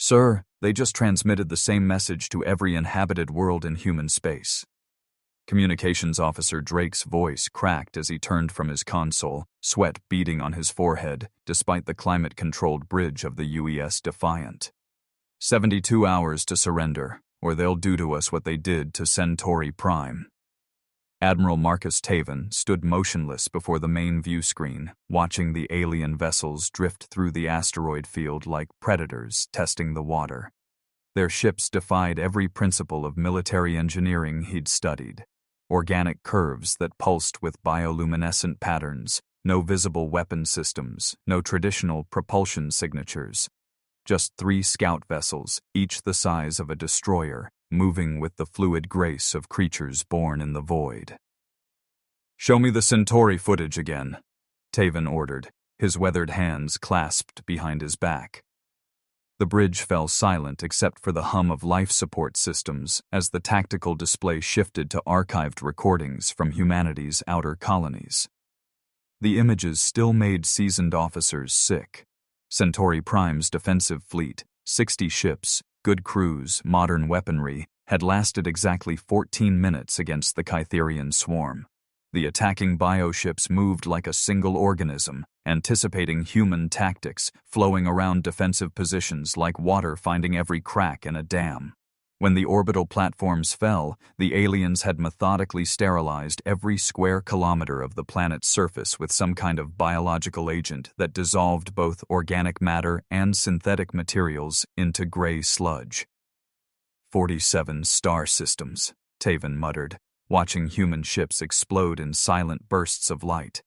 Sir, they just transmitted the same message to every inhabited world in human space. Communications Officer Drake's voice cracked as he turned from his console, sweat beading on his forehead, despite the climate-controlled bridge of the UES Defiant. 72 hours to surrender, or they'll do to us what they did to Centauri Prime. Admiral Marcus Taven stood motionless before the main view screen, watching the alien vessels drift through the asteroid field like predators testing the water. Their ships defied every principle of military engineering he'd studied. Organic curves that pulsed with bioluminescent patterns, no visible weapon systems, no traditional propulsion signatures. Just 3 scout vessels, each the size of a destroyer, moving with the fluid grace of creatures born in the void. "Show me the Centauri footage again," Taven ordered, his weathered hands clasped behind his back. The bridge fell silent except for the hum of life support systems as the tactical display shifted to archived recordings from humanity's outer colonies. The images still made seasoned officers sick. Centauri Prime's defensive fleet, 60 ships, good crews, modern weaponry, had lasted exactly 14 minutes against the Kytherian swarm. The attacking bioships moved like a single organism, anticipating human tactics, flowing around defensive positions like water finding every crack in a dam. When the orbital platforms fell, the aliens had methodically sterilized every square kilometer of the planet's surface with some kind of biological agent that dissolved both organic matter and synthetic materials into gray sludge. 47 star systems, Taven muttered, watching human ships explode in silent bursts of light.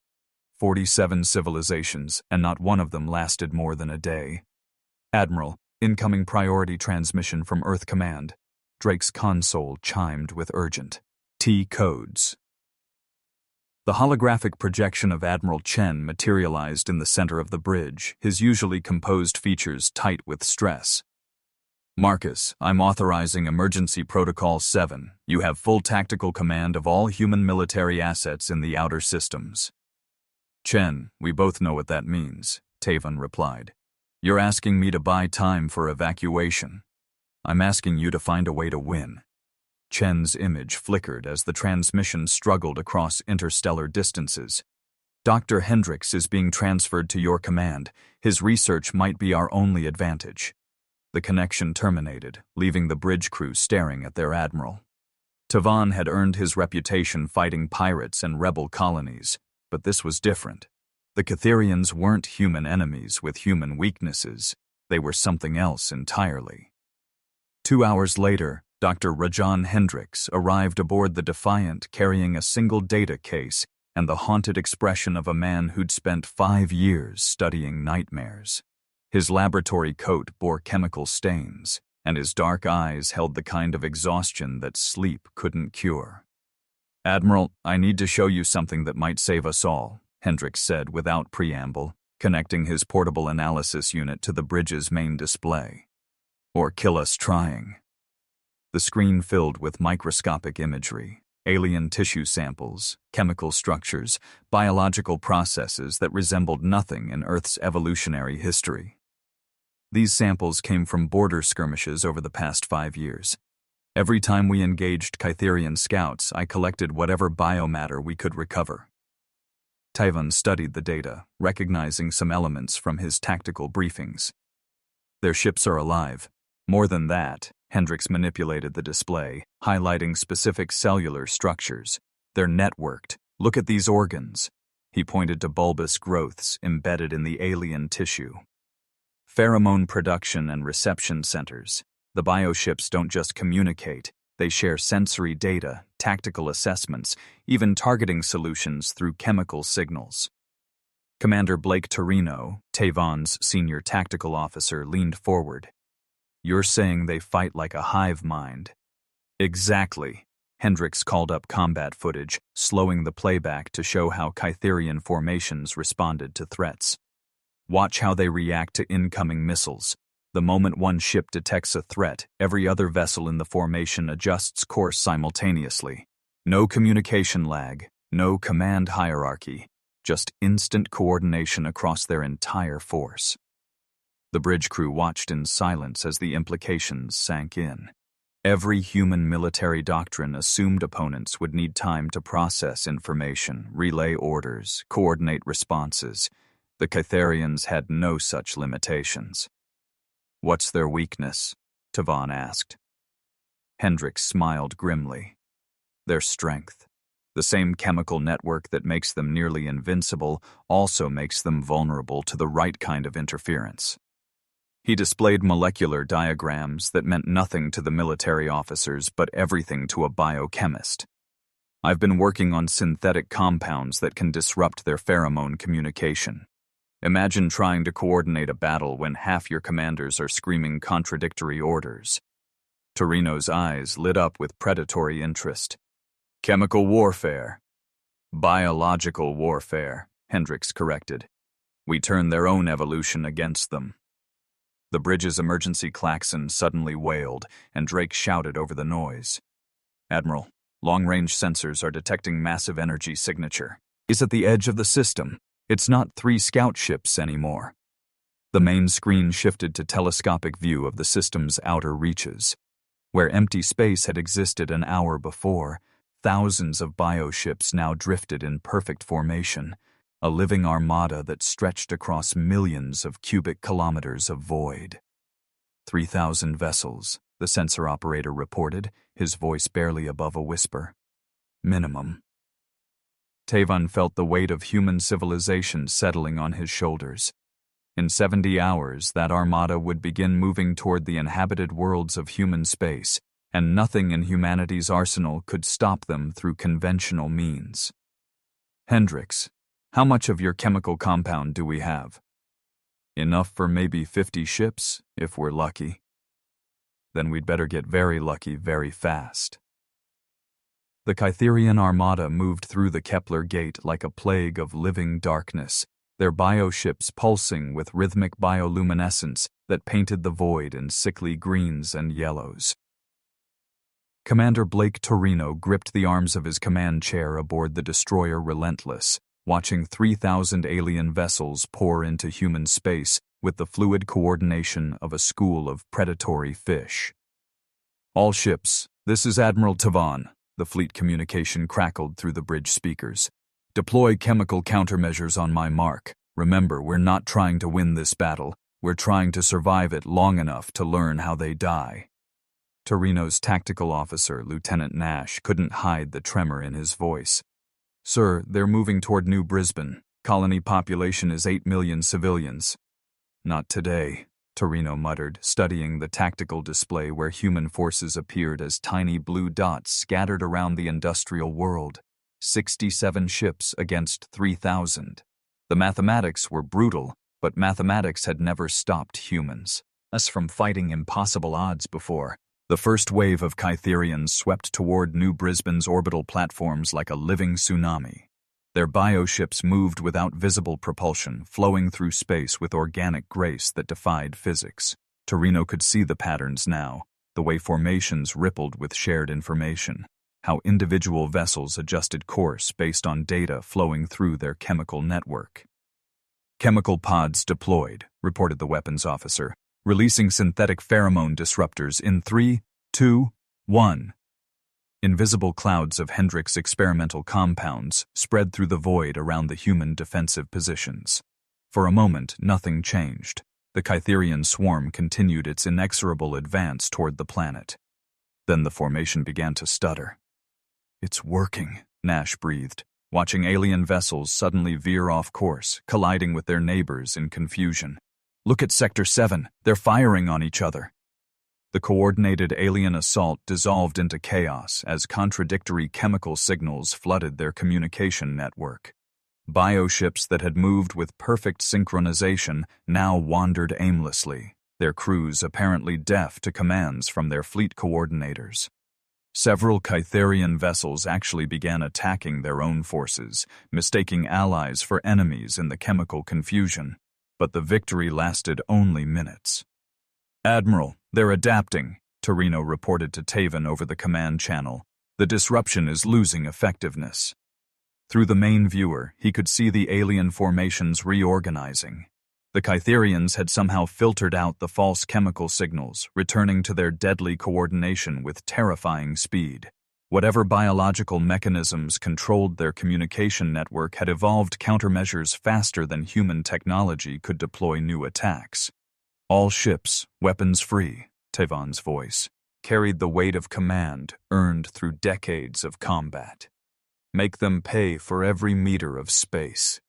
47 civilizations, and not one of them lasted more than a day. "Admiral, incoming priority transmission from Earth Command." Drake's console chimed with urgent T codes. The holographic projection of Admiral Chen materialized in the center of the bridge, his usually composed features tight with stress. "Marcus, I'm authorizing Emergency Protocol 7. You have full tactical command of all human military assets in the outer systems." "Chen, we both know what that means," Taven replied. "You're asking me to buy time for evacuation. I'm asking you to find a way to win." Chen's image flickered as the transmission struggled across interstellar distances. "Dr. Hendricks is being transferred to your command. His research might be our only advantage." The connection terminated, leaving the bridge crew staring at their admiral. Tavan had earned his reputation fighting pirates and rebel colonies, but this was different. The Kytherians weren't human enemies with human weaknesses. They were something else entirely. 2 hours later, Dr. Rajan Hendricks arrived aboard the Defiant carrying a single data case and the haunted expression of a man who'd spent 5 years studying nightmares. His laboratory coat bore chemical stains, and his dark eyes held the kind of exhaustion that sleep couldn't cure. "Admiral, I need to show you something that might save us all," Hendricks said without preamble, connecting his portable analysis unit to the bridge's main display. "Or kill us trying." The screen filled with microscopic imagery, alien tissue samples, chemical structures, biological processes that resembled nothing in Earth's evolutionary history. These samples came from border skirmishes over the past 5 years. Every time we engaged Kytherian scouts, I collected whatever biomatter we could recover. Taven studied the data, recognizing some elements from his tactical briefings. "Their ships are alive. More than that," Hendricks manipulated the display, highlighting specific cellular structures. "They're networked. Look at these organs." He pointed to bulbous growths embedded in the alien tissue. "Pheromone production and reception centers. The bioships don't just communicate, they share sensory data, tactical assessments, even targeting solutions through chemical signals." Commander Blake Torino, Tavan's senior tactical officer, leaned forward. "You're saying they fight like a hive mind?" "Exactly." Hendricks called up combat footage, slowing the playback to show how Kytherian formations responded to threats. "Watch how they react to incoming missiles. The moment one ship detects a threat, every other vessel in the formation adjusts course simultaneously. No communication lag, no command hierarchy, just instant coordination across their entire force." The bridge crew watched in silence as the implications sank in. Every human military doctrine assumed opponents would need time to process information, relay orders, coordinate responses. The Caitharians had no such limitations. "What's their weakness?" Tavon asked. Hendricks smiled grimly. "Their strength. The same chemical network that makes them nearly invincible also makes them vulnerable to the right kind of interference." He displayed molecular diagrams that meant nothing to the military officers but everything to a biochemist. "I've been working on synthetic compounds that can disrupt their pheromone communication. Imagine trying to coordinate a battle when half your commanders are screaming contradictory orders." Torino's eyes lit up with predatory interest. "Chemical warfare." "Biological warfare," Hendricks corrected. "We turn their own evolution against them." The bridge's emergency klaxon suddenly wailed, and Drake shouted over the noise. "Admiral, long-range sensors are detecting massive energy signature. It's at the edge of the system. It's not 3 scout ships anymore." The main screen shifted to telescopic view of the system's outer reaches. Where empty space had existed an hour before, thousands of bioships now drifted in perfect formation, a living armada that stretched across millions of cubic kilometers of void. 3,000 vessels, the sensor operator reported, his voice barely above a whisper. "Minimum." Tavon felt the weight of human civilization settling on his shoulders. In 70 hours, that armada would begin moving toward the inhabited worlds of human space, and nothing in humanity's arsenal could stop them through conventional means. "Hendricks, how much of your chemical compound do we have?" "Enough for maybe 50 ships, if we're lucky." "Then we'd better get very lucky very fast." The Caitharian armada moved through the Kepler gate like a plague of living darkness, their bioships pulsing with rhythmic bioluminescence that painted the void in sickly greens and yellows. Commander Blake Torino gripped the arms of his command chair aboard the destroyer Relentless, watching 3,000 alien vessels pour into human space with the fluid coordination of a school of predatory fish. "All ships, this is Admiral Tavon," the fleet communication crackled through the bridge speakers. "Deploy chemical countermeasures on my mark. Remember, we're not trying to win this battle, we're trying to survive it long enough to learn how they die." Torino's tactical officer, Lieutenant Nash, couldn't hide the tremor in his voice. "Sir, they're moving toward New Brisbane. Colony population is 8 million civilians." "Not today," Torino muttered, studying the tactical display where human forces appeared as tiny blue dots scattered around the industrial world. 67 ships against 3,000. The mathematics were brutal, but mathematics had never stopped humans. Us from fighting impossible odds before. The first wave of Caitharians swept toward New Brisbane's orbital platforms like a living tsunami. Their bioships moved without visible propulsion, flowing through space with organic grace that defied physics. Torino could see the patterns now, the way formations rippled with shared information, how individual vessels adjusted course based on data flowing through their chemical network. "Chemical pods deployed," reported the weapons officer, "releasing synthetic pheromone disruptors in 3, 2, 1. Invisible clouds of Hendricks' experimental compounds spread through the void around the human defensive positions. For a moment, nothing changed. The Caitharian swarm continued its inexorable advance toward the planet. Then the formation began to stutter. "It's working," Nash breathed, watching alien vessels suddenly veer off course, colliding with their neighbors in confusion. "Look at Sector 7, they're firing on each other." The coordinated alien assault dissolved into chaos as contradictory chemical signals flooded their communication network. Bioships that had moved with perfect synchronization now wandered aimlessly, their crews apparently deaf to commands from their fleet coordinators. Several Caitharian vessels actually began attacking their own forces, mistaking allies for enemies in the chemical confusion, but the victory lasted only minutes. "Admiral, they're adapting," Torino reported to Tavon over the command channel. "The disruption is losing effectiveness." Through the main viewer, he could see the alien formations reorganizing. The Kytherians had somehow filtered out the false chemical signals, returning to their deadly coordination with terrifying speed. Whatever biological mechanisms controlled their communication network had evolved countermeasures faster than human technology could deploy new attacks. All ships, weapons free, Tevon's voice, carried the weight of command earned through decades of combat. Make them pay for every meter of space.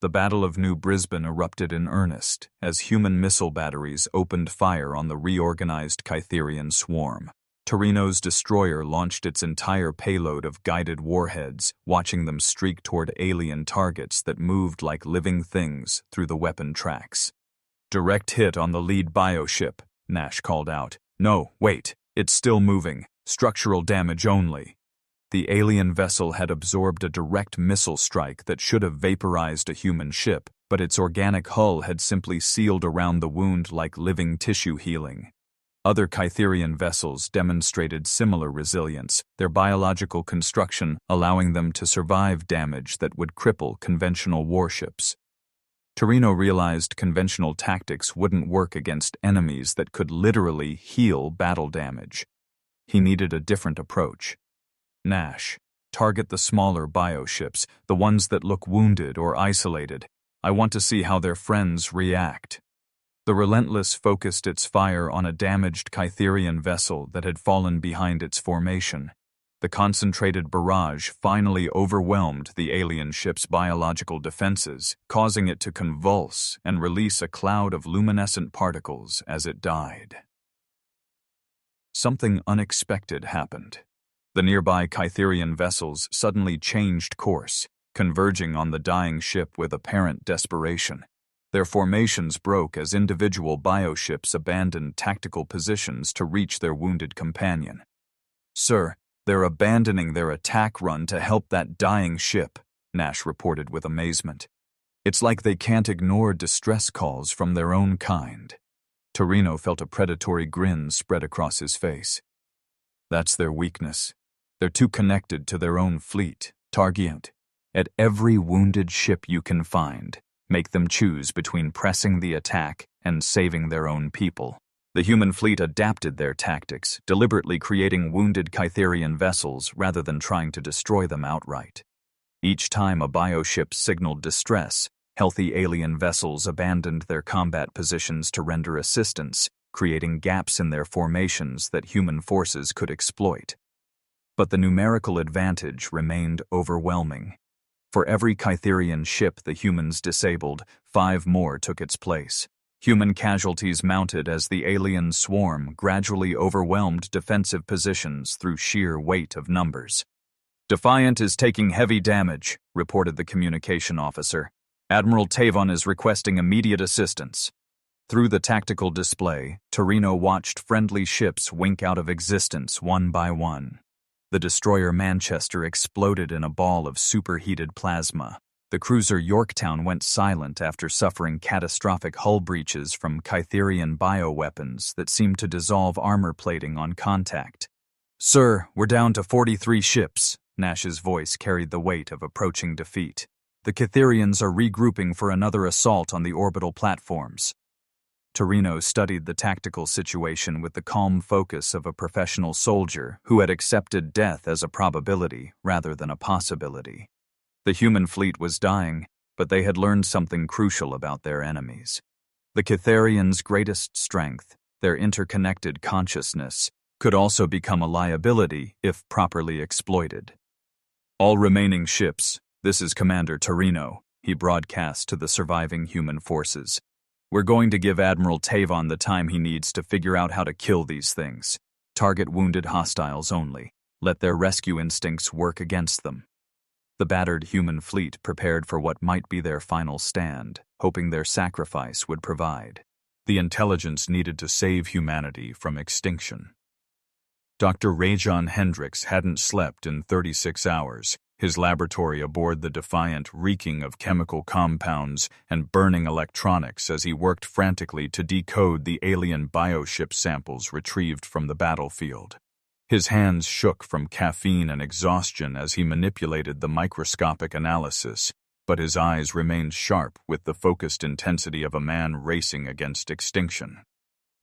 The Battle of New Brisbane erupted in earnest as human missile batteries opened fire on the reorganized Kytherian swarm. Torino's destroyer launched its entire payload of guided warheads, watching them streak toward alien targets that moved like living things through the weapon tracks. Direct hit on the lead bioship, Nash called out. No, wait, it's still moving. Structural damage only. The alien vessel had absorbed a direct missile strike that should have vaporized a human ship, but its organic hull had simply sealed around the wound like living tissue healing. Other Kytherian vessels demonstrated similar resilience, their biological construction allowing them to survive damage that would cripple conventional warships. Torino realized conventional tactics wouldn't work against enemies that could literally heal battle damage. He needed a different approach. Nash, target the smaller bioships, the ones that look wounded or isolated. I want to see how their friends react. The Relentless focused its fire on a damaged Kytherian vessel that had fallen behind its formation. The concentrated barrage finally overwhelmed the alien ship's biological defenses, causing it to convulse and release a cloud of luminescent particles as it died. Something unexpected happened. The nearby Kytherian vessels suddenly changed course, converging on the dying ship with apparent desperation. Their formations broke as individual bioships abandoned tactical positions to reach their wounded companion. Sir, they're abandoning their attack run to help that dying ship, Nash reported with amazement. It's like they can't ignore distress calls from their own kind. Torino felt a predatory grin spread across his face. That's their weakness. They're too connected to their own fleet. Target. At every wounded ship you can find, make them choose between pressing the attack and saving their own people. The human fleet adapted their tactics, deliberately creating wounded Kytherian vessels rather than trying to destroy them outright. Each time a bioship signaled distress, healthy alien vessels abandoned their combat positions to render assistance, creating gaps in their formations that human forces could exploit. But the numerical advantage remained overwhelming. For every Kytherian ship the humans disabled, 5 more took its place. Human casualties mounted as the alien swarm gradually overwhelmed defensive positions through sheer weight of numbers. Defiant is taking heavy damage, reported the communication officer. Admiral Tevon is requesting immediate assistance. Through the tactical display, Torino watched friendly ships wink out of existence one by one. The destroyer Manchester exploded in a ball of superheated plasma. The cruiser Yorktown went silent after suffering catastrophic hull breaches from Kytherian bioweapons that seemed to dissolve armor plating on contact. Sir, we're down to 43 ships. Nash's voice carried the weight of approaching defeat. The Kytherians are regrouping for another assault on the orbital platforms. Torino studied the tactical situation with the calm focus of a professional soldier who had accepted death as a probability rather than a possibility. The human fleet was dying, but they had learned something crucial about their enemies. The Kytherians' greatest strength, their interconnected consciousness, could also become a liability if properly exploited. All remaining ships, this is Commander Torino, he broadcast to the surviving human forces. We're going to give Admiral Tevon the time he needs to figure out how to kill these things. Target wounded hostiles only. Let their rescue instincts work against them. The battered human fleet prepared for what might be their final stand, hoping their sacrifice would provide. The intelligence needed to save humanity from extinction. Dr. Rajon Hendricks hadn't slept in 36 hours. His laboratory aboard the Defiant reeking of chemical compounds and burning electronics as he worked frantically to decode the alien bioship samples retrieved from the battlefield. His hands shook from caffeine and exhaustion as he manipulated the microscopic analysis, but his eyes remained sharp with the focused intensity of a man racing against extinction.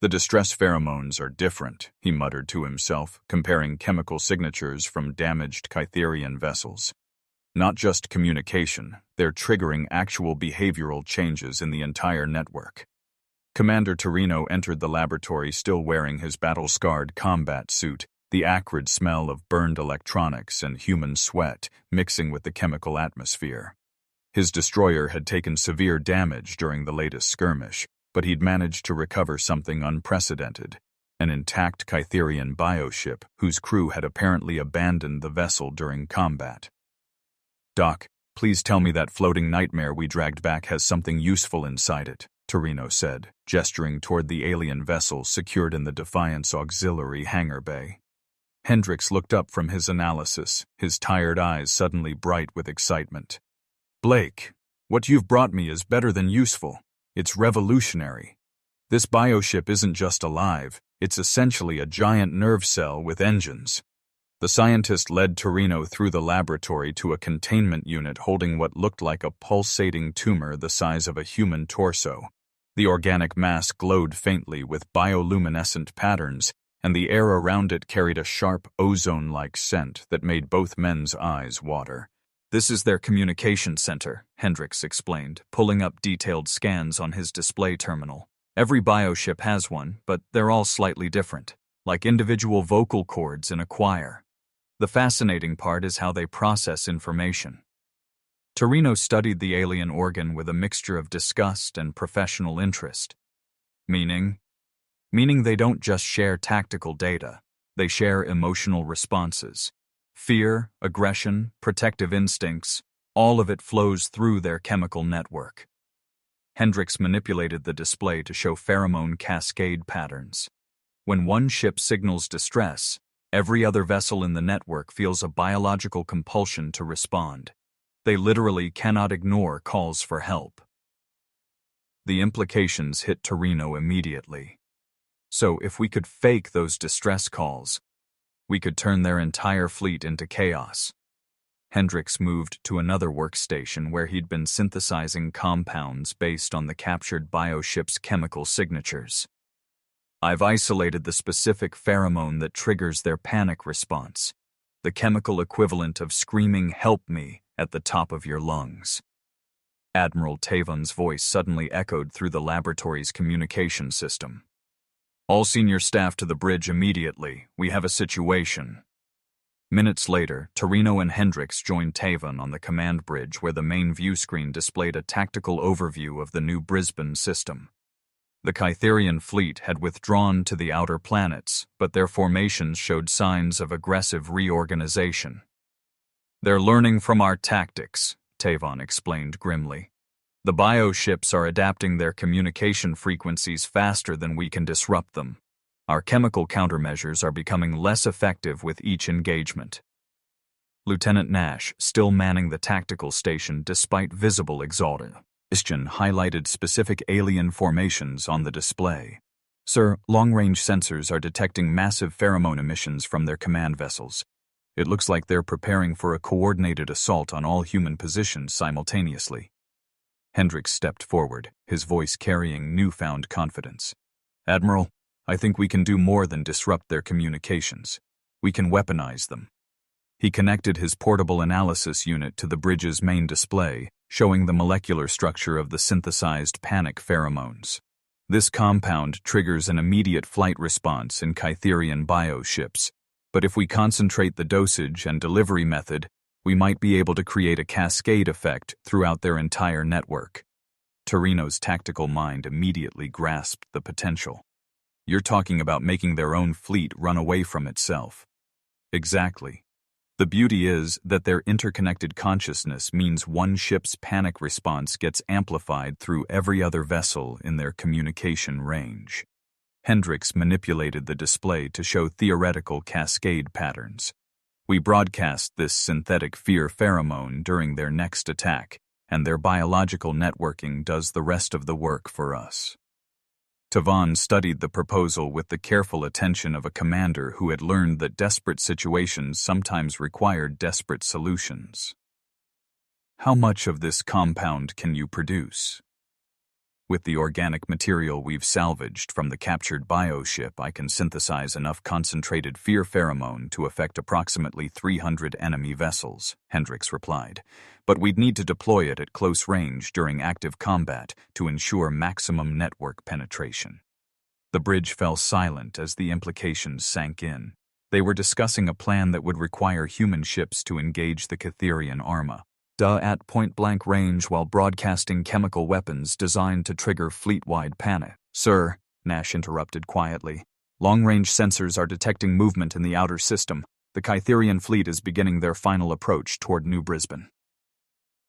The distress pheromones are different, he muttered to himself, comparing chemical signatures from damaged Kytherian vessels. Not just communication, they're triggering actual behavioral changes in the entire network. Commander Torino entered the laboratory still wearing his battle-scarred combat suit, the acrid smell of burned electronics and human sweat mixing with the chemical atmosphere. His destroyer had taken severe damage during the latest skirmish, but he'd managed to recover something unprecedented, an intact Kytherian bioship whose crew had apparently abandoned the vessel during combat. "Doc, please tell me that floating nightmare we dragged back has something useful inside it," Torino said, gesturing toward the alien vessel secured in the Defiance auxiliary hangar bay. Hendricks looked up from his analysis, his tired eyes suddenly bright with excitement. "Blake, what you've brought me is better than useful. It's revolutionary. This bioship isn't just alive, it's essentially a giant nerve cell with engines." The scientist led Torino through the laboratory to a containment unit holding what looked like a pulsating tumor the size of a human torso. The organic mass glowed faintly with bioluminescent patterns, and the air around it carried a sharp, ozone-like scent that made both men's eyes water. "This is their communication center," Hendricks explained, pulling up detailed scans on his display terminal. "Every bioship has one, but they're all slightly different, like individual vocal cords in a choir. The fascinating part is how they process information." Torino studied the alien organ with a mixture of disgust and professional interest. Meaning they don't just share tactical data, they share emotional responses. Fear, aggression, protective instincts, all of it flows through their chemical network. Hendricks manipulated the display to show pheromone cascade patterns. When one ship signals distress, every other vessel in the network feels a biological compulsion to respond. They literally cannot ignore calls for help. The implications hit Torino immediately. So if we could fake those distress calls, we could turn their entire fleet into chaos. Hendricks moved to another workstation where he'd been synthesizing compounds based on the captured bioship's chemical signatures. "I've isolated the specific pheromone that triggers their panic response, the chemical equivalent of screaming 'help me' at the top of your lungs." Admiral Tavon's voice suddenly echoed through the laboratory's communication system. "All senior staff to the bridge immediately. We have a situation." Minutes later, Torino and Hendricks joined Tavon on the command bridge where the main view screen displayed a tactical overview of the new Brisbane system. The Kytherian fleet had withdrawn to the outer planets, but their formations showed signs of aggressive reorganization. "They're learning from our tactics," Tavon explained grimly. "The bioships are adapting their communication frequencies faster than we can disrupt them. Our chemical countermeasures are becoming less effective with each engagement." Lieutenant Nash, still manning the tactical station despite visible exhaustion, highlighted specific alien formations on the display. "Sir, long-range sensors are detecting massive pheromone emissions from their command vessels. It looks like they're preparing for a coordinated assault on all human positions simultaneously." Hendricks stepped forward, his voice carrying newfound confidence. "Admiral, I think we can do more than disrupt their communications. We can weaponize them." He connected his portable analysis unit to the bridge's main display, showing the molecular structure of the synthesized panic pheromones. This compound triggers an immediate flight response in Kytherian bioships, but if we concentrate the dosage and delivery method, we might be able to create a cascade effect throughout their entire network. Torino's tactical mind immediately grasped the potential. "You're talking about making their own fleet run away from itself." "Exactly. The beauty is that their interconnected consciousness means one ship's panic response gets amplified through every other vessel in their communication range." Hendricks manipulated the display to show theoretical cascade patterns. "We broadcast this synthetic fear pheromone during their next attack, and their biological networking does the rest of the work for us." Tavon studied the proposal with the careful attention of a commander who had learned that desperate situations sometimes required desperate solutions. How much of this compound can you produce? With the organic material we've salvaged from the captured bioship, I can synthesize enough concentrated fear pheromone to affect approximately 300 enemy vessels, Hendricks replied. But we'd need to deploy it at close range during active combat to ensure maximum network penetration. The bridge fell silent as the implications sank in. They were discussing a plan that would require human ships to engage the Catherian Arma at point-blank range while broadcasting chemical weapons designed to trigger fleet-wide panic. Sir, Nash interrupted quietly, long-range sensors are detecting movement in the outer system. The Catherian fleet is beginning their final approach toward New Brisbane.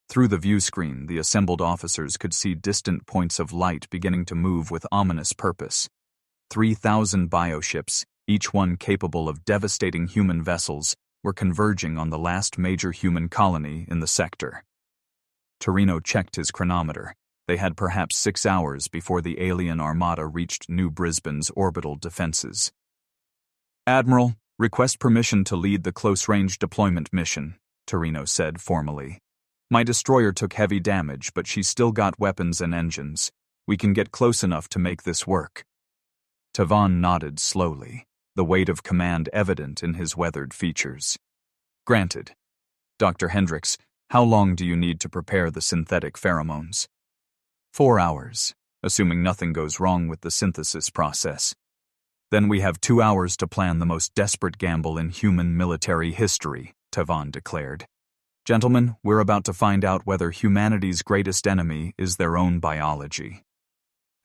Through the view screen, the assembled officers could see distant points of light beginning to move with ominous purpose. 3,000 bioships, each one capable of devastating human vessels, were converging on the last major human colony in the sector. Torino checked his chronometer. They had perhaps 6 hours before the alien armada reached New Brisbane's orbital defenses. Admiral, request permission to lead the close-range deployment mission, Torino said formally. My destroyer took heavy damage, but she's still got weapons and engines. We can get close enough to make this work. Tavan nodded slowly, the weight of command evident in his weathered features. Granted. Dr. Hendricks, how long do you need to prepare the synthetic pheromones? 4 hours, assuming nothing goes wrong with the synthesis process. Then we have 2 hours to plan the most desperate gamble in human military history, Tavan declared. Gentlemen, we're about to find out whether humanity's greatest enemy is their own biology.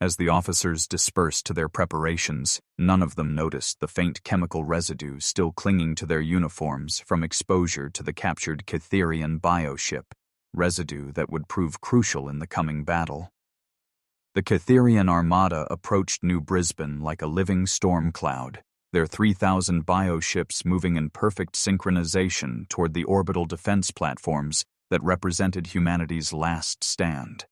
As the officers dispersed to their preparations, none of them noticed the faint chemical residue still clinging to their uniforms from exposure to the captured Catherian bioship, residue that would prove crucial in the coming battle. The Catherian armada approached New Brisbane like a living storm cloud, their 3,000 bioships moving in perfect synchronization toward the orbital defense platforms that represented humanity's last stand.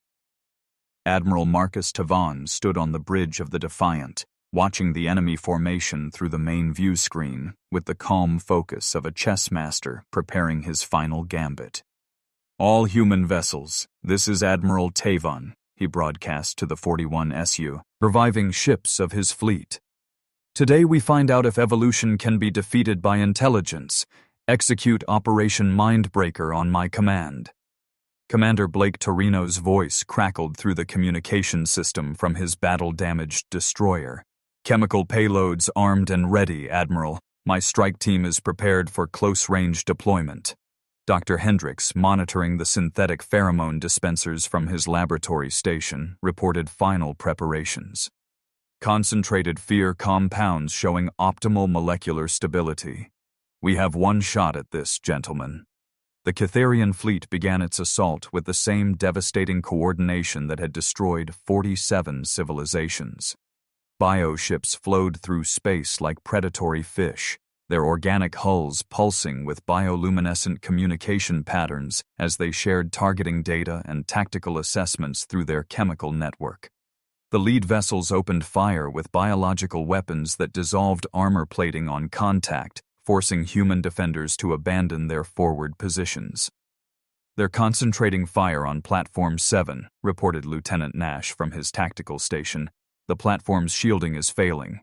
Admiral Marcus Tavan stood on the bridge of the Defiant, watching the enemy formation through the main view screen with the calm focus of a chess master preparing his final gambit. All human vessels, this is Admiral Tavan, he broadcast to the 41 SU, reviving ships of his fleet. Today we find out if evolution can be defeated by intelligence. Execute Operation Mindbreaker on my command. Commander Blake Torino's voice crackled through the communication system from his battle-damaged destroyer. Chemical payloads armed and ready, Admiral. My strike team is prepared for close-range deployment. Dr. Hendricks, monitoring the synthetic pheromone dispensers from his laboratory station, reported final preparations. Concentrated fear compounds showing optimal molecular stability. We have one shot at this, gentlemen. The Catherian fleet began its assault with the same devastating coordination that had destroyed 47 civilizations. Bioships flowed through space like predatory fish, their organic hulls pulsing with bioluminescent communication patterns as they shared targeting data and tactical assessments through their chemical network. The lead vessels opened fire with biological weapons that dissolved armor plating on contact, forcing human defenders to abandon their forward positions. They're concentrating fire on Platform 7, reported Lieutenant Nash from his tactical station. The platform's shielding is failing.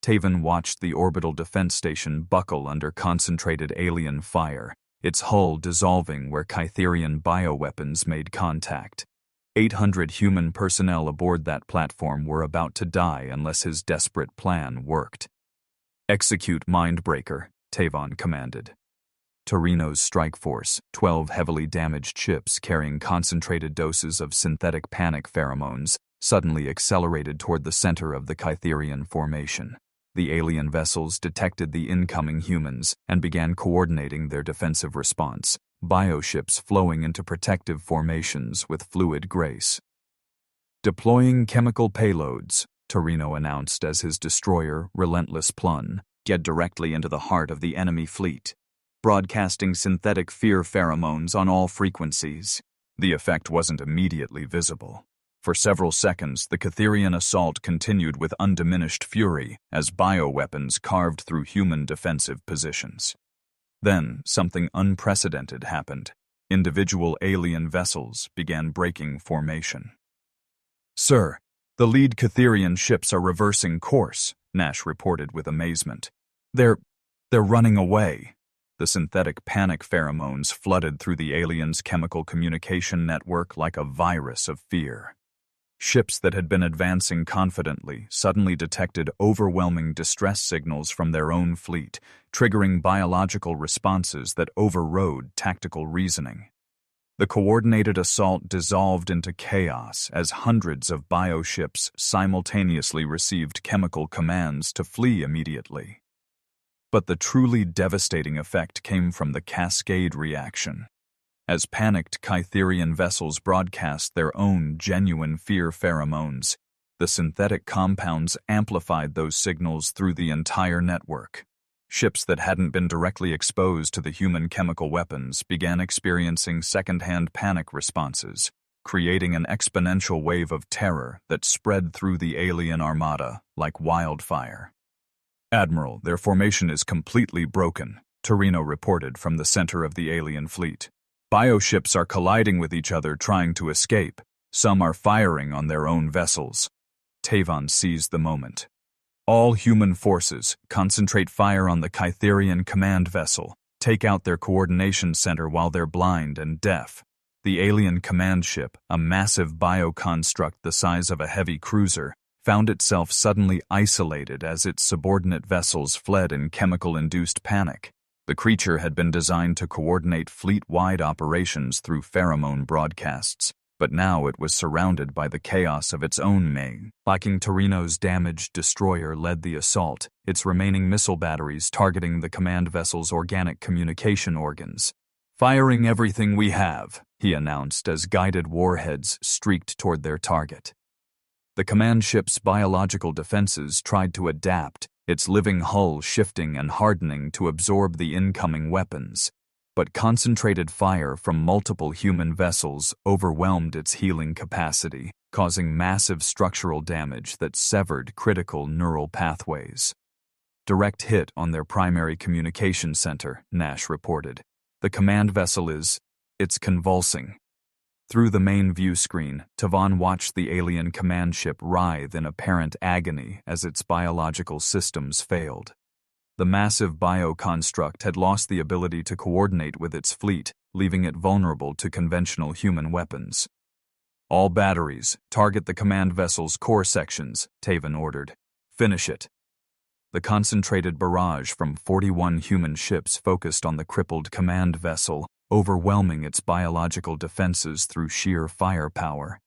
Tavan watched the orbital defense station buckle under concentrated alien fire, its hull dissolving where Catherian bioweapons made contact. 800 human personnel aboard that platform were about to die unless his desperate plan worked. Execute Mindbreaker, Tavan commanded. Torino's strike force, 12 heavily damaged ships carrying concentrated doses of synthetic panic pheromones, suddenly accelerated toward the center of the Catherian formation. The alien vessels detected the incoming humans and began coordinating their defensive response, bioships flowing into protective formations with fluid grace. Deploying chemical payloads, Torino announced as his destroyer, Relentless Plun, get directly into the heart of the enemy fleet, broadcasting synthetic fear pheromones on all frequencies. The effect wasn't immediately visible. For several seconds, the Catherian assault continued with undiminished fury as bioweapons carved through human defensive positions. Then, something unprecedented happened. Individual alien vessels began breaking formation. "Sir, the lead Catherian ships are reversing course," Nash reported with amazement. They're running away." The synthetic panic pheromones flooded through the aliens' chemical communication network like a virus of fear. Ships that had been advancing confidently suddenly detected overwhelming distress signals from their own fleet, triggering biological responses that overrode tactical reasoning. The coordinated assault dissolved into chaos as hundreds of bioships simultaneously received chemical commands to flee immediately. But the truly devastating effect came from the cascade reaction. As panicked Kytherian vessels broadcast their own genuine fear pheromones, the synthetic compounds amplified those signals through the entire network. Ships that hadn't been directly exposed to the human chemical weapons began experiencing second-hand panic responses, creating an exponential wave of terror that spread through the alien armada like wildfire. "Admiral, their formation is completely broken," Torino reported from the center of the alien fleet. "Bioships are colliding with each other trying to escape. Some are firing on their own vessels." Tavon seized the moment. "All human forces, concentrate fire on the Kytherian command vessel. Take out their coordination center while they're blind and deaf." The alien command ship, a massive bioconstruct the size of a heavy cruiser, found itself suddenly isolated as its subordinate vessels fled in chemical-induced panic. The creature had been designed to coordinate fleet-wide operations through pheromone broadcasts, but now it was surrounded by the chaos of its own main. Lacking Torino's damaged destroyer led the assault, its remaining missile batteries targeting the command vessel's organic communication organs. "Firing everything we have," he announced as guided warheads streaked toward their target. The command ship's biological defenses tried to adapt, its living hull shifting and hardening to absorb the incoming weapons. But concentrated fire from multiple human vessels overwhelmed its healing capacity, causing massive structural damage that severed critical neural pathways. "Direct hit on their primary communication center," Nash reported. "The command vessel it's convulsing." Through the main view screen, Tavon watched the alien command ship writhe in apparent agony as its biological systems failed. The massive bioconstruct had lost the ability to coordinate with its fleet, leaving it vulnerable to conventional human weapons. "All batteries, target the command vessel's core sections," Tavon ordered. "Finish it." The concentrated barrage from 41 human ships focused on the crippled command vessel, overwhelming its biological defenses through sheer firepower.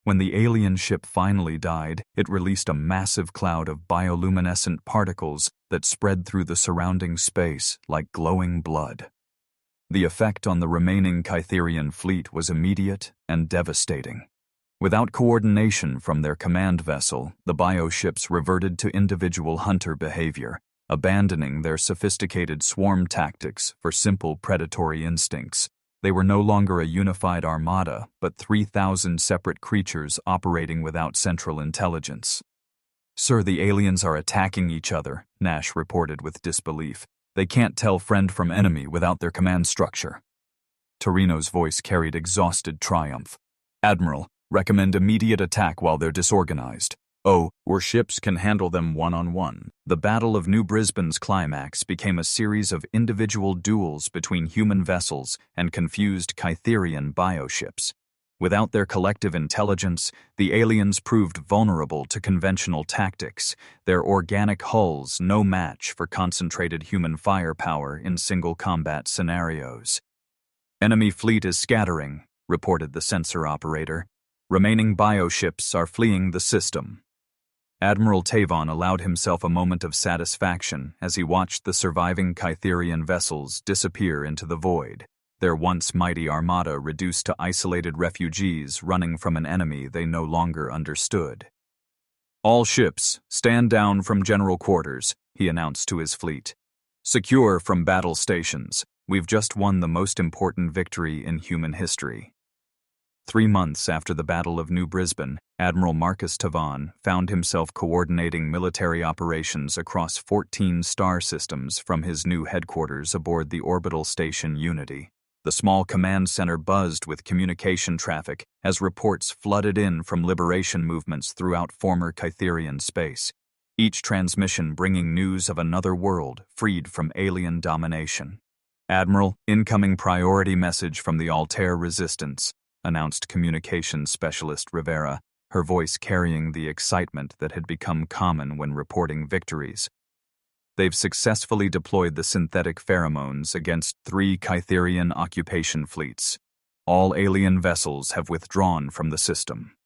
When the alien ship finally died, it released a massive cloud of bioluminescent particles that spread through the surrounding space like glowing blood. The effect on the remaining Kytherian fleet was immediate and devastating. Without coordination from their command vessel, the bioships reverted to individual hunter behavior, abandoning their sophisticated swarm tactics for simple predatory instincts. They were no longer a unified armada, but 3,000 separate creatures operating without central intelligence. "Sir, the aliens are attacking each other," Nash reported with disbelief. "They can't tell friend from enemy without their command structure." Torino's voice carried exhausted triumph. "Admiral, recommend immediate attack while they're disorganized. Or ships can handle them one-on-one." The Battle of New Brisbane's climax became a series of individual duels between human vessels and confused Kytherian bioships. Without their collective intelligence, the aliens proved vulnerable to conventional tactics, their organic hulls no match for concentrated human firepower in single combat scenarios. "Enemy fleet is scattering," reported the sensor operator. "Remaining bioships are fleeing the system." Admiral Tavon allowed himself a moment of satisfaction as he watched the surviving Kytherian vessels disappear into the void, their once mighty armada reduced to isolated refugees running from an enemy they no longer understood. "All ships, stand down from general quarters," he announced to his fleet. "Secure from battle stations. We've just won the most important victory in human history." 3 months after the Battle of New Brisbane, Admiral Marcus Tavon found himself coordinating military operations across 14 star systems from his new headquarters aboard the orbital station Unity. The small command center buzzed with communication traffic as reports flooded in from liberation movements throughout former Kytherian space, each transmission bringing news of another world freed from alien domination. "Admiral, incoming priority message from the Altair Resistance," announced communications specialist Rivera, her voice carrying the excitement that had become common when reporting victories. "They've successfully deployed the synthetic pheromones against 3 Kytherian occupation fleets. All alien vessels have withdrawn from the system."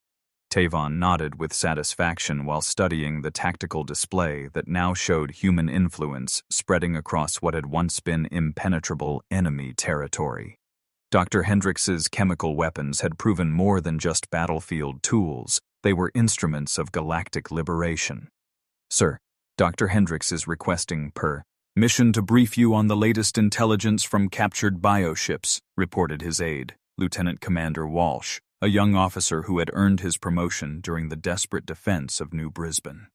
Tavon nodded with satisfaction while studying the tactical display that now showed human influence spreading across what had once been impenetrable enemy territory. Dr. Hendrix's chemical weapons had proven more than just battlefield tools. They were instruments of galactic liberation. "Sir, Dr. Hendrix is requesting permission to brief you on the latest intelligence from captured bioships," reported his aide, Lieutenant Commander Walsh, a young officer who had earned his promotion during the desperate defense of New Brisbane.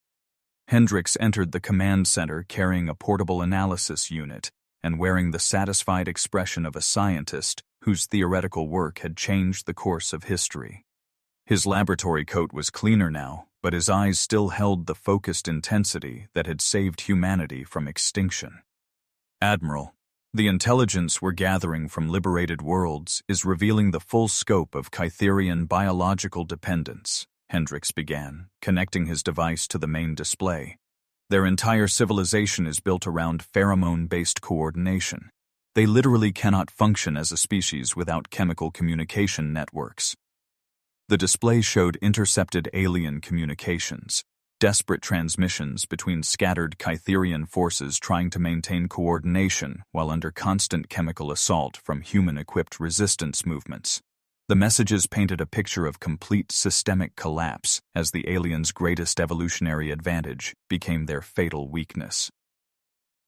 Hendrix entered the command center carrying a portable analysis unit and wearing the satisfied expression of a scientist whose theoretical work had changed the course of history. His laboratory coat was cleaner now, but his eyes still held the focused intensity that had saved humanity from extinction. "Admiral, the intelligence we're gathering from liberated worlds is revealing the full scope of Kytherian biological dependence," Hendrix began, connecting his device to the main display. "Their entire civilization is built around pheromone-based coordination. They literally cannot function as a species without chemical communication networks." The display showed intercepted alien communications, desperate transmissions between scattered Kytherian forces trying to maintain coordination while under constant chemical assault from human-equipped resistance movements. The messages painted a picture of complete systemic collapse as the aliens' greatest evolutionary advantage became their fatal weakness.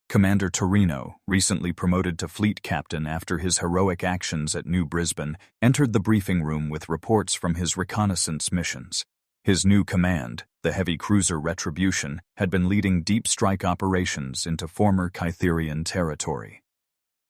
Commander Torino, recently promoted to fleet captain after his heroic actions at New Brisbane, entered the briefing room with reports from his reconnaissance missions. His new command, the heavy cruiser Retribution, had been leading deep strike operations into former Kytherian territory.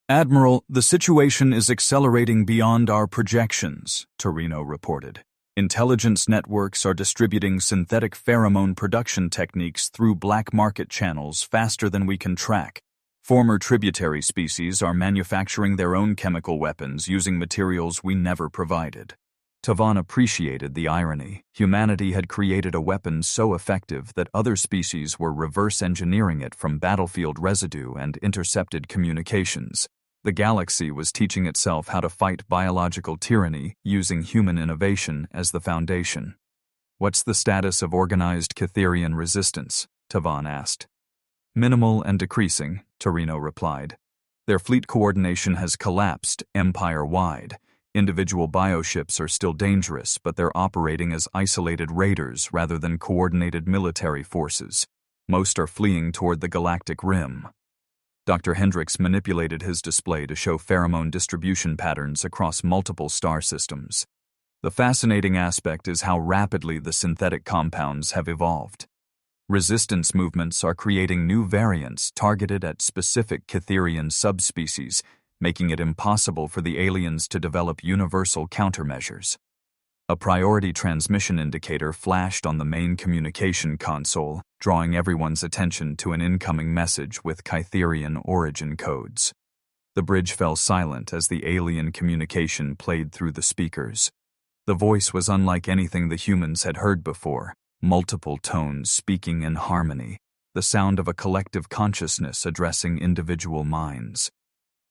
"Admiral, the situation is accelerating beyond our projections," Torino reported. "Intelligence networks are distributing synthetic pheromone production techniques through black market channels faster than we can track. Former tributary species are manufacturing their own chemical weapons using materials we never provided." Tavon appreciated the irony. Humanity had created a weapon so effective that other species were reverse engineering it from battlefield residue and intercepted communications. The galaxy was teaching itself how to fight biological tyranny using human innovation as the foundation. "What's the status of organized Kytherian resistance?" Tavon asked. "Minimal and decreasing," Torino replied. "Their fleet coordination has collapsed empire-wide. Individual bioships are still dangerous, but they're operating as isolated raiders rather than coordinated military forces. Most are fleeing toward the Galactic Rim." Dr. Hendrix manipulated his display to show pheromone distribution patterns across multiple star systems. "The fascinating aspect is how rapidly the synthetic compounds have evolved. Resistance movements are creating new variants targeted at specific Kytherian subspecies, making it impossible for the aliens to develop universal countermeasures." A priority transmission indicator flashed on the main communication console, drawing everyone's attention to an incoming message with Kytherian origin codes. The bridge fell silent as the alien communication played through the speakers. The voice was unlike anything the humans had heard before, multiple tones speaking in harmony, the sound of a collective consciousness addressing individual minds.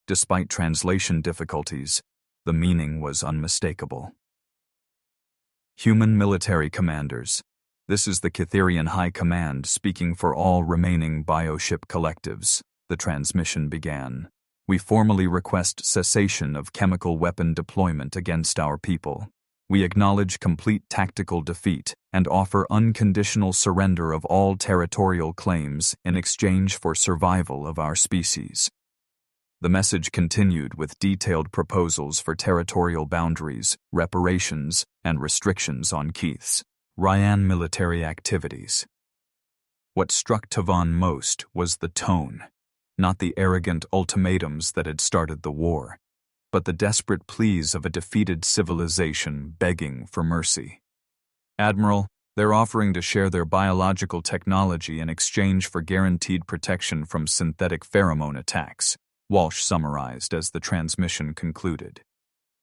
Despite translation difficulties, the meaning was unmistakable. "Human military commanders, this is the Kytherian High Command speaking for all remaining bioship collectives," the transmission began. "We formally request cessation of chemical weapon deployment against our people. We acknowledge complete tactical defeat and offer unconditional surrender of all territorial claims in exchange for survival of our species." The message continued with detailed proposals for territorial boundaries, reparations, and restrictions on Keith's Ryan military activities. What struck Tavon most was the tone, not the arrogant ultimatums that had started the war. but the desperate pleas of a defeated civilization begging for mercy. "Admiral, they're offering to share their biological technology in exchange for guaranteed protection from synthetic pheromone attacks," Walsh summarized as the transmission concluded.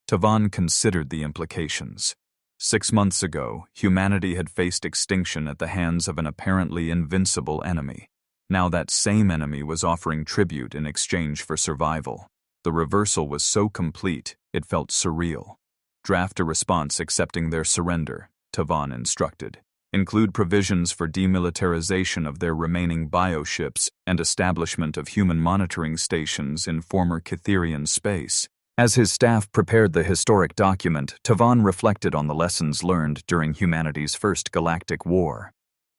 Tavan considered the implications. 6 months ago, humanity had faced extinction at the hands of an apparently invincible enemy. Now that same enemy was offering tribute in exchange for survival. The reversal was so complete, it felt surreal. "Draft a response accepting their surrender," Tavan instructed. "Include provisions for demilitarization of their remaining bioships and establishment of human monitoring stations in former Cytherian space." As his staff prepared the historic document, Tavan reflected on the lessons learned during humanity's first galactic war.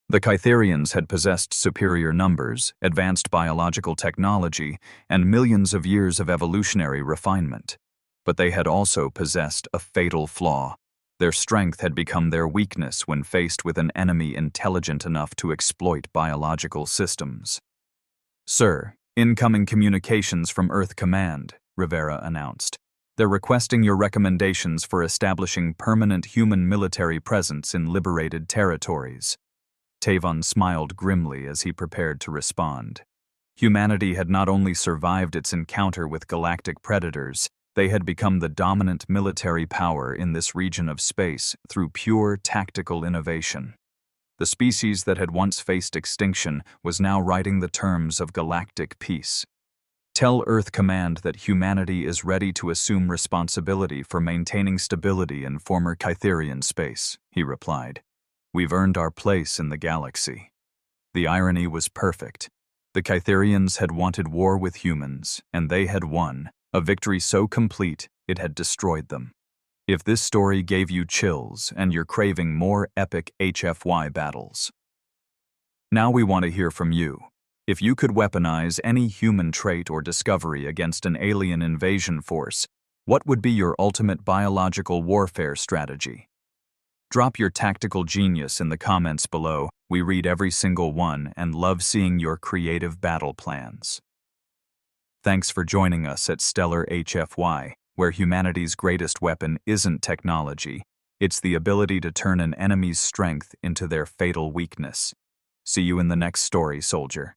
The Cytherians had possessed superior numbers, advanced biological technology, and millions of years of evolutionary refinement. But they had also possessed a fatal flaw. Their strength had become their weakness when faced with an enemy intelligent enough to exploit biological systems. "Sir, incoming communications from Earth Command," Rivera announced. "They're requesting your recommendations for establishing permanent human military presence in liberated territories." Tavan smiled grimly as he prepared to respond. Humanity had not only survived its encounter with galactic predators, they had become the dominant military power in this region of space through pure tactical innovation. The species that had once faced extinction was now writing the terms of galactic peace. "Tell Earth Command that humanity is ready to assume responsibility for maintaining stability in former Cytherian space," he replied. "We've earned our place in the galaxy." The irony was perfect. The Cytherians had wanted war with humans, and they had won, a victory so complete it had destroyed them. If this story gave you chills and you're craving more epic HFY battles, now we want to hear from you. If you could weaponize any human trait or discovery against an alien invasion force, what would be your ultimate biological warfare strategy? Drop your tactical genius in the comments below. We read every single one and love seeing your creative battle plans. Thanks for joining us at Stellar HFY, where humanity's greatest weapon isn't technology, it's the ability to turn an enemy's strength into their fatal weakness. See you in the next story, soldier.